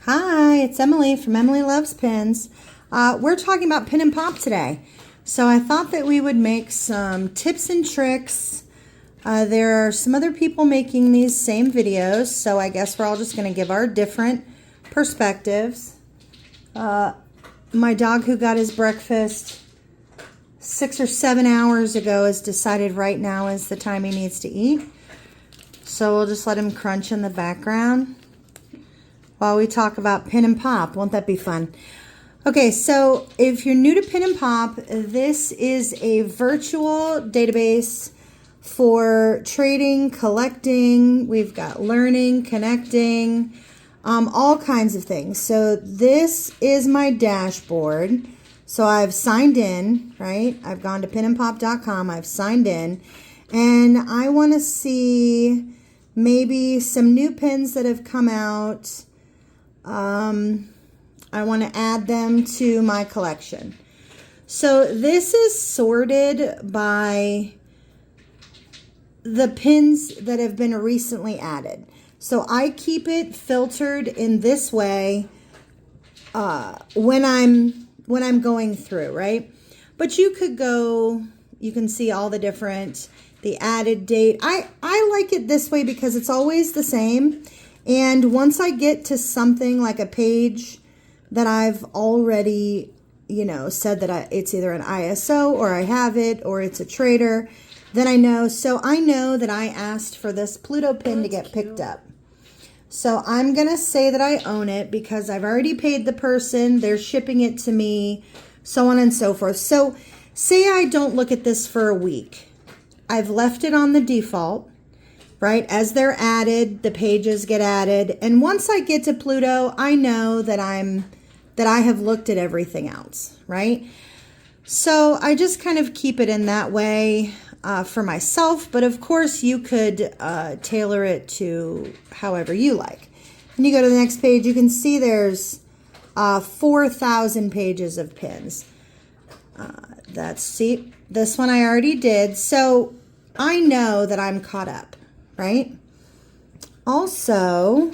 Hi, it's Emily from Emily Loves Pins. We're talking about Pin and Pop today. So I thought that we would make some tips and tricks. There are some other people making these same videos, so I guess we're all just going to give our different perspectives. My dog who got his breakfast 6 or 7 hours ago has decided right now is the time he needs to eat. So we'll just let him crunch in the background while we talk about Pin and Pop. Won't that be fun? Okay, so if you're new to Pin and Pop, this is a virtual database for trading, collecting. We've got learning, connecting, all kinds of things. So this is my dashboard. So I've signed in, right? I've gone to pinandpop.com. I've signed in, and I want to see maybe some new pins that have come out. I want to add them to my collection. So this is sorted by the pins that have been recently added. So I keep it filtered in this way when I'm going through, right? But you could go, you can see all the different, the added date. I like it this way because it's always the same. And once I get to something like a page that I've already, said that it's either an ISO or I have it or it's a trader, then I know. So I know that I asked for this Pluto pin to get picked up. So I'm going to say that I own it because I've already paid the person. They're shipping it to me, so on and so forth. So say I don't look at this for a week. I've left it on the default. Right? As they're added, the pages get added. And once I get to Pluto, I know that I have looked at everything else, right? So I just kind of keep it in that way for myself. But of course, you could tailor it to however you like. And you go to the next page, you can see there's 4,000 pages of pins. See, this one I already did. So I know that I'm caught up. Right? Also,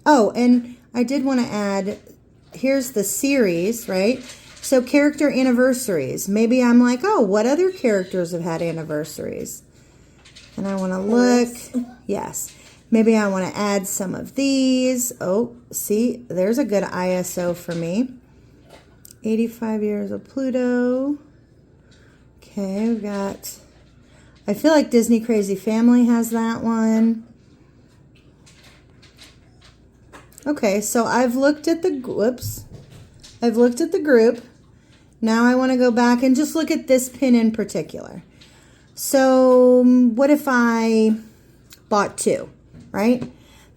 and I did want to add, here's the series, right? So character anniversaries. Maybe I'm like, what other characters have had anniversaries? And I want to look. Yes. Maybe I want to add some of these. Oh, see, there's a good ISO for me. 85 years of Pluto. Okay, we've got... I feel like Disney Crazy Family has that one. Okay, so I've looked at the group. Now I want to go back and just look at this pin in particular. So what if I bought 2, right?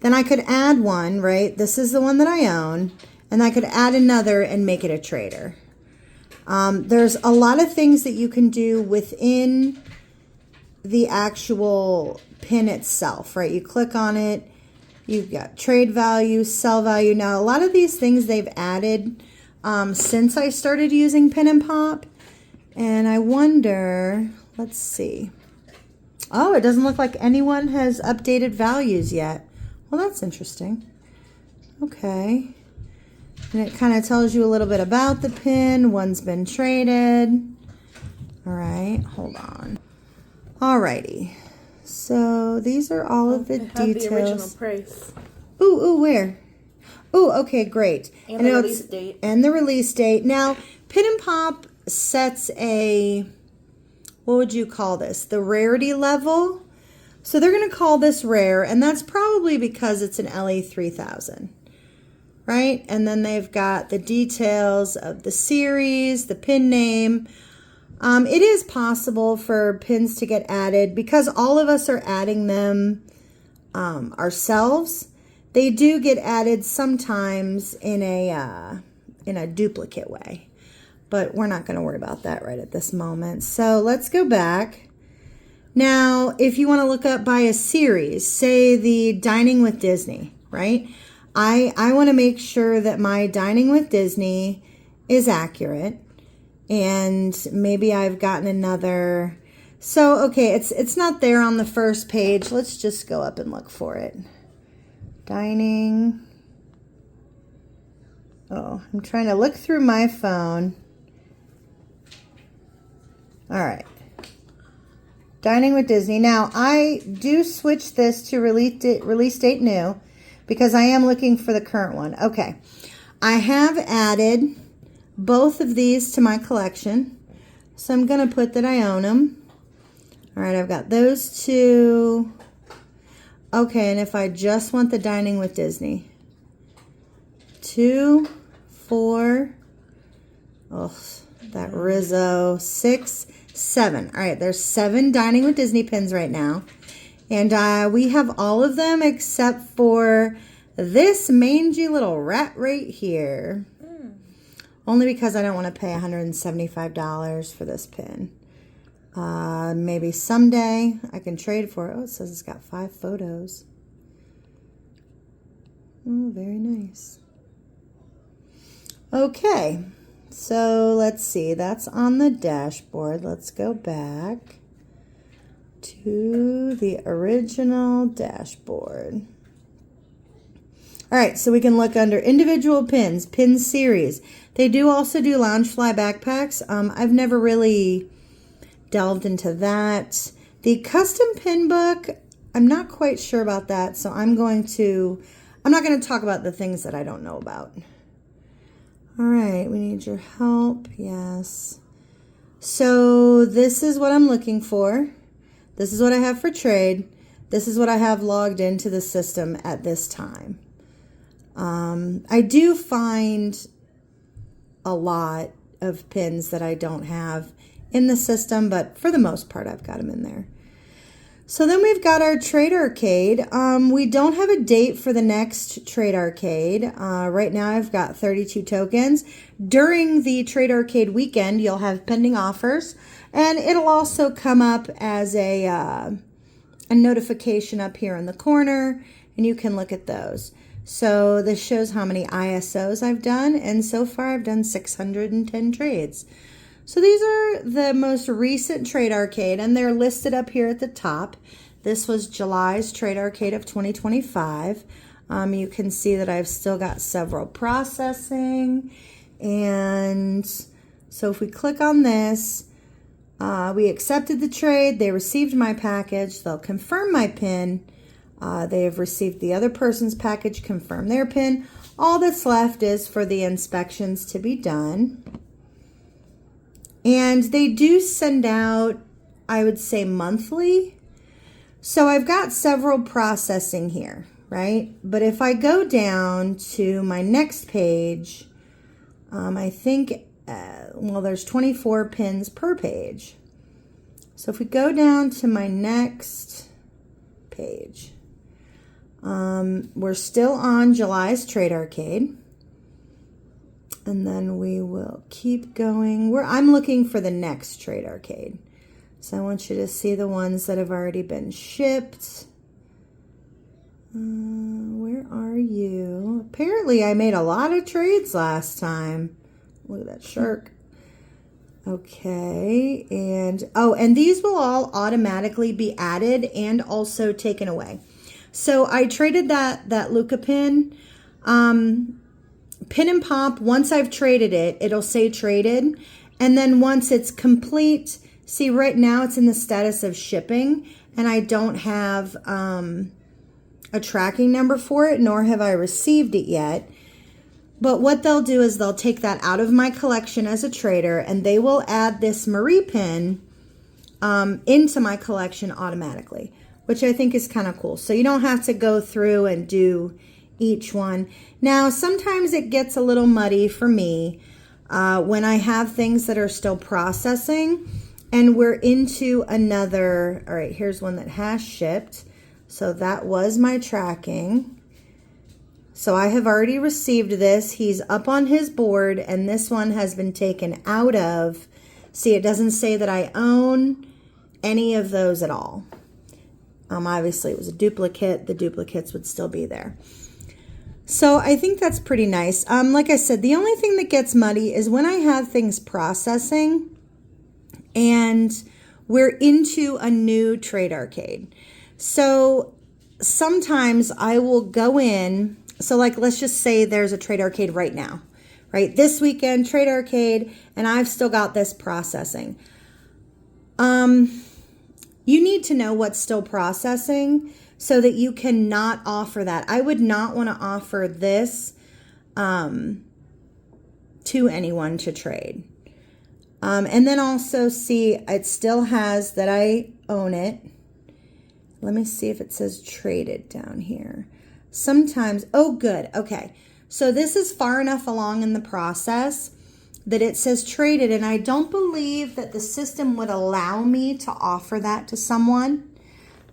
Then I could add one, right? This is the one that I own. And I could add another and make it a trader. There's a lot of things that you can do within the actual pin itself, right? You click on it, you've got trade value, sell value. Now, a lot of these things they've added since I started using Pin and Pop. And I wonder, let's see. Oh, it doesn't look like anyone has updated values yet. Well, that's interesting. Okay. And it kind of tells you a little bit about the pin. One's been traded. All right, hold on. Alrighty, so these are all of the details. The original price. Ooh, where? Ooh, okay, great. And the release date. And the release date. Now, Pin and Pop sets a, what would you call this? The rarity level. So they're going to call this rare, and that's probably because it's an LE3000, right? And then they've got the details of the series, the pin name. It is possible for pins to get added because all of us are adding them ourselves. They do get added sometimes in a duplicate way, but we're not going to worry about that right at this moment. So let's go back. Now, if you want to look up by a series, say the Dining with Disney, right? I want to make sure that my Dining with Disney is accurate. And maybe I've gotten another. So, okay, it's not there on the first page. Let's just go up and look for it. Dining Oh, I'm trying to look through my phone. All right. Dining with Disney. Now, I do switch this to release date new because I am looking for the current one. Okay. I have added both of these to my collection. So I'm going to put that I own them. All right, I've got those two. Okay, and if I just want the Dining with Disney. 2, 4. Oh, that Rizzo. 6, 7. All right, there's 7 Dining with Disney pins right now. And we have all of them except for this mangy little rat right here. Only because I don't want to pay $175 for this pin. Maybe someday I can trade for it. Oh, it says it's got 5 photos. Oh, very nice. Okay, so let's see. That's on the dashboard. Let's go back to the original dashboard. All right, so we can look under individual pins, pin series. They do also do Loungefly backpacks. I've never really delved into that. The custom pin book, I'm not quite sure about that, so I'm not going to talk about the things that I don't know about. All right, we need your help. Yes. So this is what I'm looking for. This is what I have for trade. This is what I have logged into the system at this time. I do find a lot of pins that I don't have in the system, but for the most part, I've got them in there. So then we've got our Trade Arcade. We don't have a date for the next Trade Arcade. Right now I've got 32 tokens. During the Trade Arcade weekend, you'll have pending offers, and it'll also come up as a notification up here in the corner, and you can look at those. So this shows how many ISOs I've done, and so far I've done 610 trades. So these are the most recent Trade Arcade, and they're listed up here at the top. This was July's Trade Arcade of 2025. You can see that I've still got several processing. And so if we click on this, we accepted the trade. They received my package. They'll confirm my PIN. They have received the other person's package, confirm their PIN. All that's left is for the inspections to be done. And they do send out, I would say, monthly. So I've got several processing here, right? But if I go down to my next page, I think, there's 24 pins per page. So if we go down to my next page, we're still on July's Trade Arcade. And then we will keep going. I'm looking for the next Trade Arcade. So I want you to see the ones that have already been shipped. Where are you? Apparently I made a lot of trades last time. Look at that shark. Okay. And these will all automatically be added and also taken away. So I traded that Luca pin. Pin and pop, once I've traded it, it'll say traded. And then once it's complete, see right now it's in the status of shipping, and I don't have a tracking number for it, nor have I received it yet. But what they'll do is they'll take that out of my collection as a trader, and they will add this Marie pin into my collection automatically, which I think is kind of cool. So you don't have to go through and do each one. Now, sometimes it gets a little muddy for me when I have things that are still processing and we're into another. All right, here's one that has shipped. So that was my tracking. So I have already received this. He's up on his board, and this one has been taken out of. See, it doesn't say that I own any of those at all. Obviously, it was a duplicate. The duplicates would still be there. So I think that's pretty nice. Like I said, the only thing that gets muddy is when I have things processing and we're into a new Trade Arcade. So sometimes I will go in. So like, let's just say there's a Trade Arcade right now. right? This weekend, Trade Arcade, and I've still got this processing. You need to know what's still processing so that you cannot offer that. I would not want to offer this to anyone to trade. And then also see, it still has that I own it. Let me see if it says traded down here. Sometimes, oh good, okay. So this is far enough along in the process that it says traded, and I don't believe that the system would allow me to offer that to someone.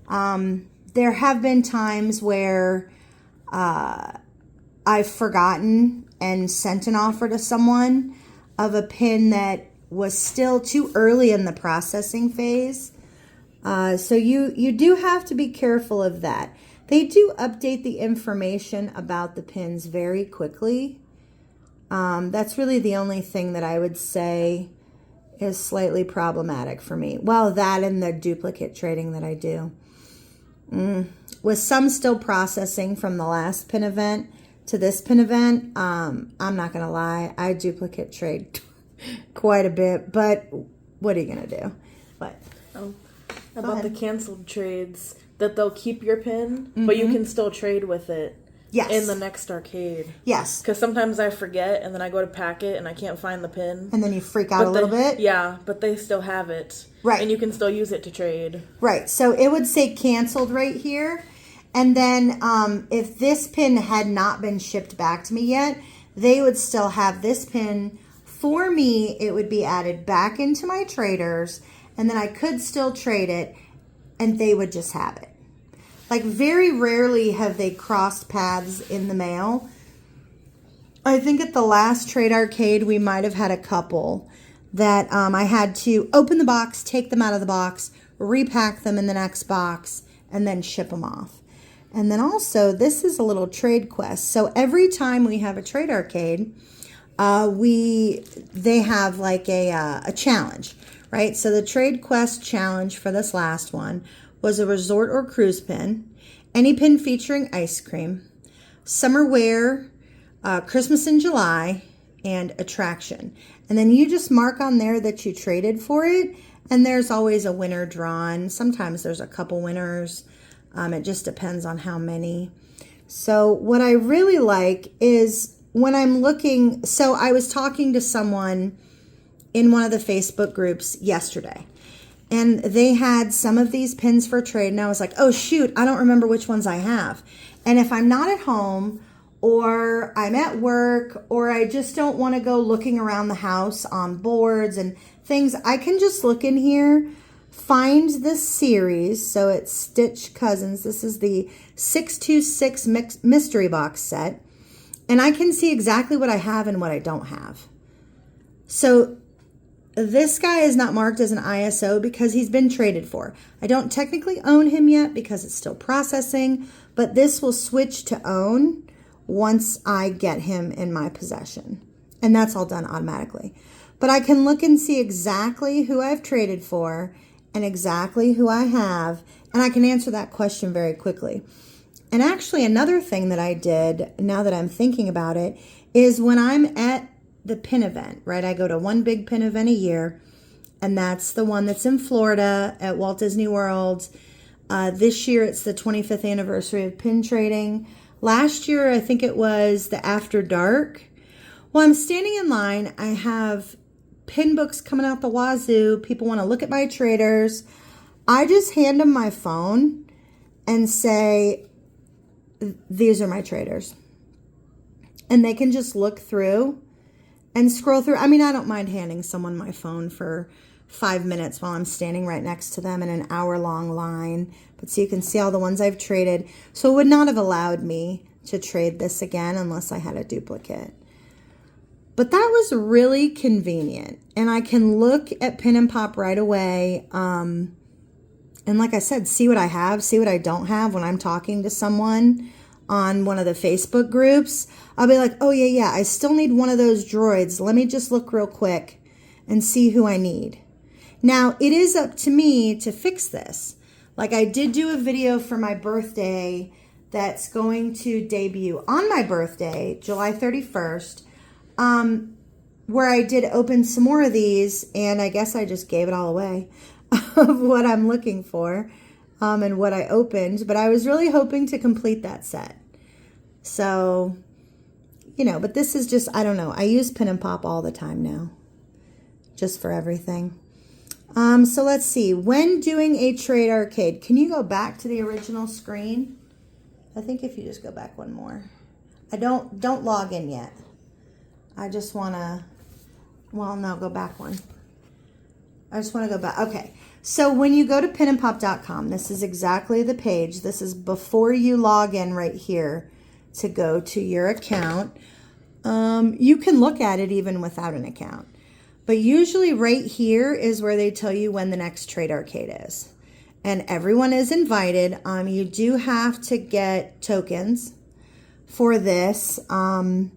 There have been times where I've forgotten and sent an offer to someone of a pin that was still too early in the processing phase. So you do have to be careful of that. They do update the information about the pins very quickly. That's really the only thing that I would say is slightly problematic for me. Well, that and the duplicate trading that I do. With some still processing from the last pin event to this pin event, I'm not going to lie, I duplicate trade quite a bit, but what are you going to do? But about the canceled trades, that they'll keep your pin, but you can still trade with it. Yes. In the next arcade. Yes. Because sometimes I forget, and then I go to pack it, and I can't find the pin. And then you freak out a little bit? Yeah, but they still have it. Right. And you can still use it to trade. Right. So it would say canceled right here. And then if this pin had not been shipped back to me yet, they would still have this pin. For me, it would be added back into my traders, and then I could still trade it, and they would just have it. Like, very rarely have they crossed paths in the mail. I think at the last Trade Arcade, we might have had a couple that I had to open the box, take them out of the box, repack them in the next box, and then ship them off. And then also, this is a little trade quest. So every time we have a Trade Arcade, they have like a challenge, right? So the Trade Quest challenge for this last one was a resort or cruise pin, any pin featuring ice cream, summer wear, Christmas in July, and attraction. And then you just mark on there that you traded for it, and there's always a winner drawn. Sometimes there's a couple winners. It just depends on how many. So what I really like is when I'm looking, so I was talking to someone in one of the Facebook groups yesterday, and they had some of these pins for trade, and I was like, oh shoot, I don't remember which ones I have. And if I'm not at home, or I'm at work, or I just don't want to go looking around the house on boards and things, I can just look in here, find this series. So it's Stitch Cousins. This is the 626 mystery box set. And I can see exactly what I have and what I don't have. So this guy is not marked as an ISO because he's been traded for. I don't technically own him yet because it's still processing, but this will switch to own once I get him in my possession. And that's all done automatically. But I can look and see exactly who I've traded for and exactly who I have, and I can answer that question very quickly. And actually, another thing that I did, now that I'm thinking about it, is when I'm at the pin event, right? I go to one big pin event a year, and that's the one that's in Florida at Walt Disney World. This year, it's the 25th anniversary of pin trading. Last year, I think it was the After Dark. Well, I'm standing in line. I have pin books coming out the wazoo. People want to look at my traders. I just hand them my phone and say, these are my traders. And they can just look through and scroll through. I mean, I don't mind handing someone my phone for 5 minutes while I'm standing right next to them in an hour-long line. But so you can see all the ones I've traded. So it would not have allowed me to trade this again unless I had a duplicate. But that was really convenient. And I can look at Pin and Pop right away. And like I said, see what I have, see what I don't have when I'm talking to someone on one of the Facebook groups. I'll be like, oh yeah, I still need one of those droids. Let me just look real quick and see who I need. Now, it is up to me to fix this. Like, I did do a video for my birthday that's going to debut on my birthday, July 31st. where I did open some more of these, and I guess I just gave it all away of what I'm looking for and what I opened. But I was really hoping to complete that set. So, but this is just, I don't know. I use Pin and Pop all the time now, just for everything. So let's see. When doing a trade arcade, can you go back to the original screen? I think if you just go back one more. Don't log in yet. I just want to, no, go back one. I just want to go back. Okay. So when you go to pinandpop.com, this is exactly the page. This is before you log in right here to go to your account. You can look at it even without an account. But usually right here is where they tell you when the next trade arcade is. And everyone is invited. You do have to get tokens for this. And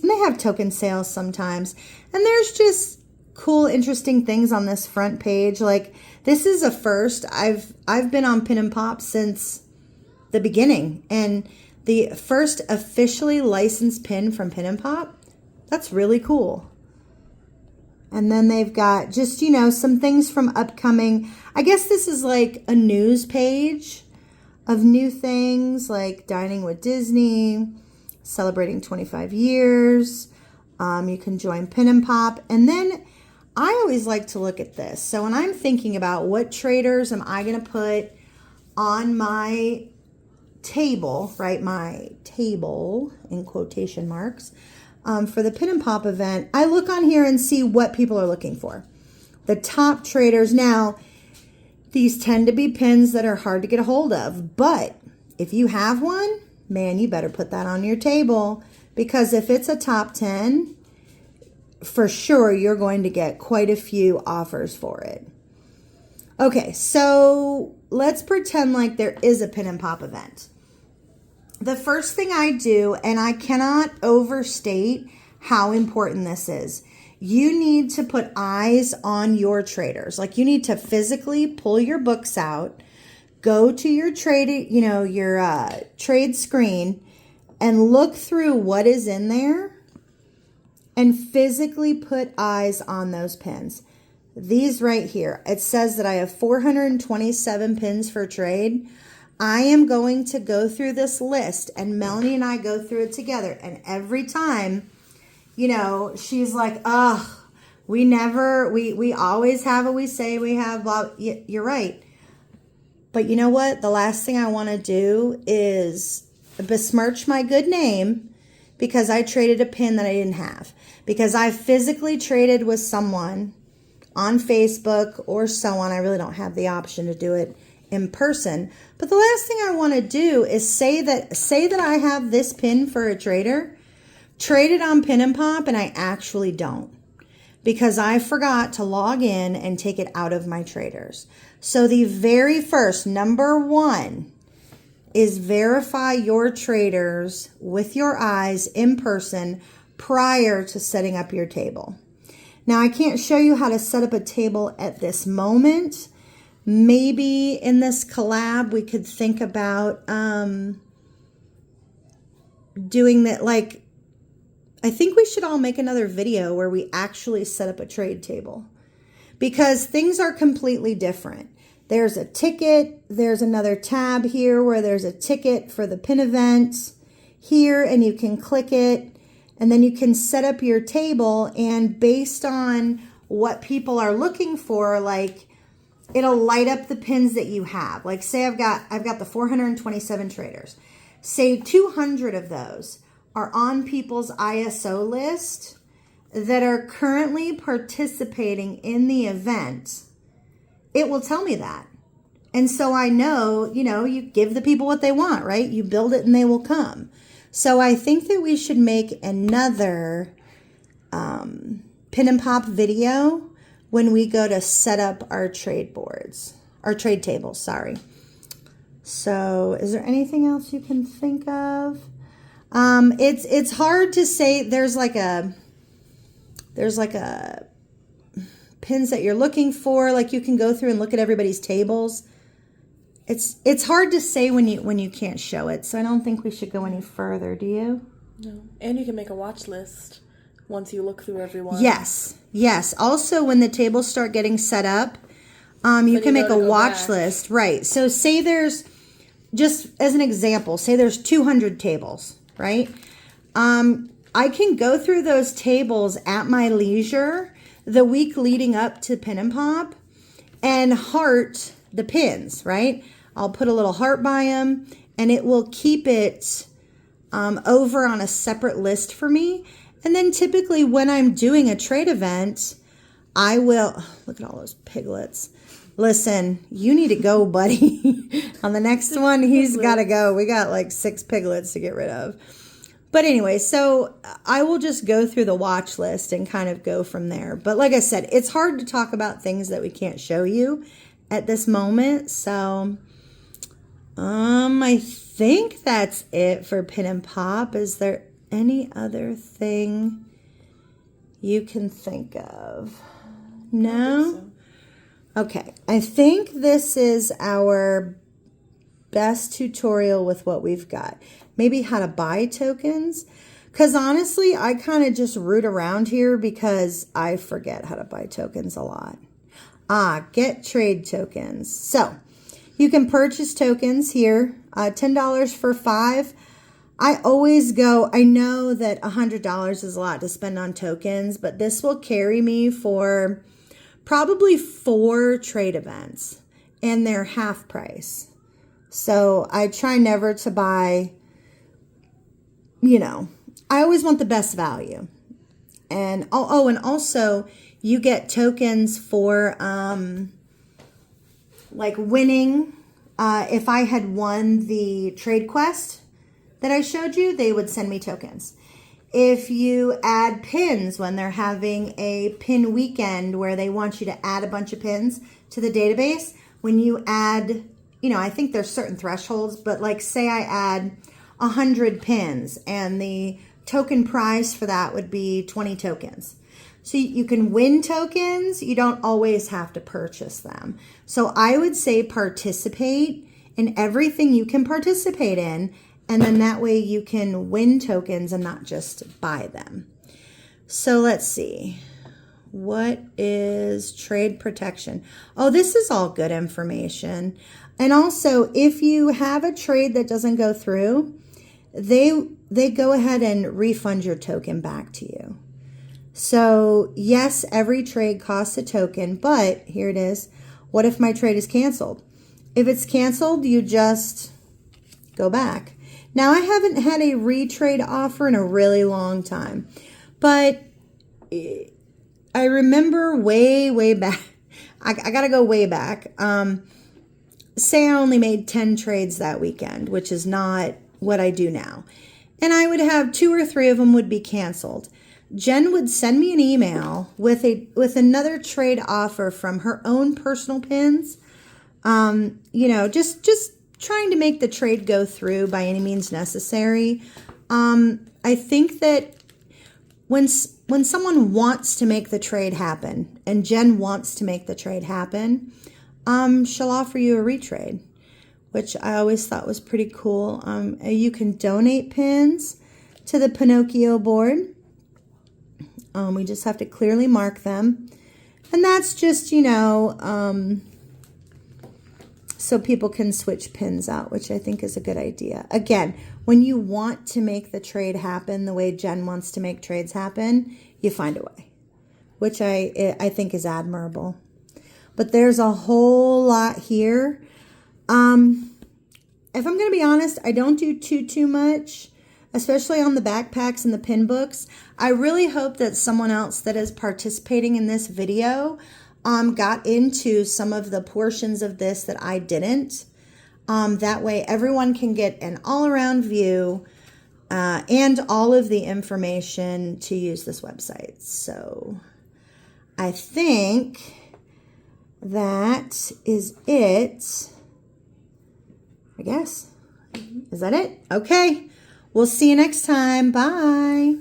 they have token sales sometimes. And there's just cool, interesting things on this front page. Like, this is a first. I've been on Pin and Pop since the beginning. And the first officially licensed pin from Pin and Pop, that's really cool. And then they've got just, some things from upcoming. I guess this is like a news page of new things like Dining with Disney, celebrating 25 years. You can join Pin and Pop. And then I always like to look at this. So when I'm thinking about what traders am I going to put on my table, right? My table in quotation marks. For the Pin and Pop event, I look on here and see what people are looking for. The top traders. Now, these tend to be pins that are hard to get a hold of. But if you have one, man, you better put that on your table. Because if it's a top 10, for sure you're going to get quite a few offers for it. Okay, so let's pretend like there is a Pin and Pop event. The first thing I do, and I cannot overstate how important this is, you need to put eyes on your traders. Like, you need to physically pull your books out, go to your trade, your trade screen, and look through what is in there and physically put eyes on those pins. These right here, it says that I have 427 pins for trade. I am going to go through this list, and Melanie and I go through it together. And every time, she's like, we always have what we say we have. Blah. You're right. But you know what? The last thing I want to do is besmirch my good name because I traded a pin that I didn't have. Because I physically traded with someone on Facebook or so on. I really don't have the option to do it in person. But the last thing I want to do is say that I have this pin for a trader, trade it on Pin and Pop, and I actually don't, because I forgot to log in and take it out of my traders. So the very first, number one, is verify your traders with your eyes in person prior to setting up your table. Now, I can't show you how to set up a table at this moment. Maybe in this collab, we could think about doing that. Like, I think we should all make another video where we actually set up a trade table, because things are completely different. There's a ticket. There's another tab here where there's a ticket for the pin event here, and you can click it, and then you can set up your table. And based on what people are looking for, like, it'll light up the pins that you have. Like, say I've got the 427 traders. Say 200 of those are on people's ISO list that are currently participating in the event. It will tell me that. And so I know, you give the people what they want, right? You build it and they will come. So I think that we should make another Pin and Pop video when we go to set up our trade tables, sorry. So is there anything else you can think of? It's hard to say. There's like a pins that you're looking for. Like, you can go through and look at everybody's tables. It's hard to say when you can't show it. So I don't think we should go any further. Do you? No. And you can make a watch list once you look through everyone. Yes. Also, when the tables start getting set up, you can make a watch list. Right. So say there's, just as an example, say there's 200 tables, right? I can go through those tables at my leisure the week leading up to Pin and Pop and heart the pins, right? I'll put a little heart by them and it will keep it over on a separate list for me. And then typically when I'm doing a trade event, I will, look at all those piglets. Listen, you need to go, buddy. On the next one, he's got to go. We got like 6 piglets to get rid of. But anyway, so I will just go through the watch list and kind of go from there. But like I said, it's hard to talk about things that we can't show you at this moment. So I think that's it for Pin and Pop. Is there any other thing you can think of? No? Okay, I think this is our best tutorial with what we've got. Maybe how to buy tokens. Because honestly, I kind of just root around here because I forget how to buy tokens a lot. Get trade tokens. So you can purchase tokens here. $10 for 5. I always go, I know that $100 is a lot to spend on tokens, but this will carry me for probably 4 trade events and they're half price. So I try never to buy, I always want the best value. And and also you get tokens for like winning. If I had won the trade quest that I showed you, they would send me tokens. If you add pins when they're having a pin weekend where they want you to add a bunch of pins to the database, when you add, I think there's certain thresholds, but like say I add 100 pins and the token price for that would be 20 tokens. So you can win tokens. You don't always have to purchase them. So I would say participate in everything you can participate in. And then that way you can win tokens and not just buy them. So let's see. What is trade protection? Oh, this is all good information. And also, if you have a trade that doesn't go through, they go ahead and refund your token back to you. So yes, every trade costs a token, but here it is. What if my trade is canceled? If it's canceled, you just go back. Now, I haven't had a retrade offer in a really long time, but I remember way back. I got to go way back. Say I only made 10 trades that weekend, which is not what I do now. And I would have 2 or 3 of them would be canceled. Jen would send me an email with another trade offer from her own personal pins. Just trying to make the trade go through by any means necessary. I think that when someone wants to make the trade happen, and Jen wants to make the trade happen, she'll offer you a retrade, which I always thought was pretty cool. You can donate pins to the Pinocchio board. We just have to clearly mark them. And that's just, so people can switch pins out, which I think is a good idea. Again, when you want to make the trade happen the way Jen wants to make trades happen, you find a way, which I think is admirable. But there's a whole lot here. If I'm going to be honest, I don't do too much, especially on the backpacks and the pin books. I really hope that someone else that is participating in this video got into some of the portions of this that I didn't. That way everyone can get an all-around view and all of the information to use this website. So I think that is it. I guess. Is that it? Okay. We'll see you next time. Bye.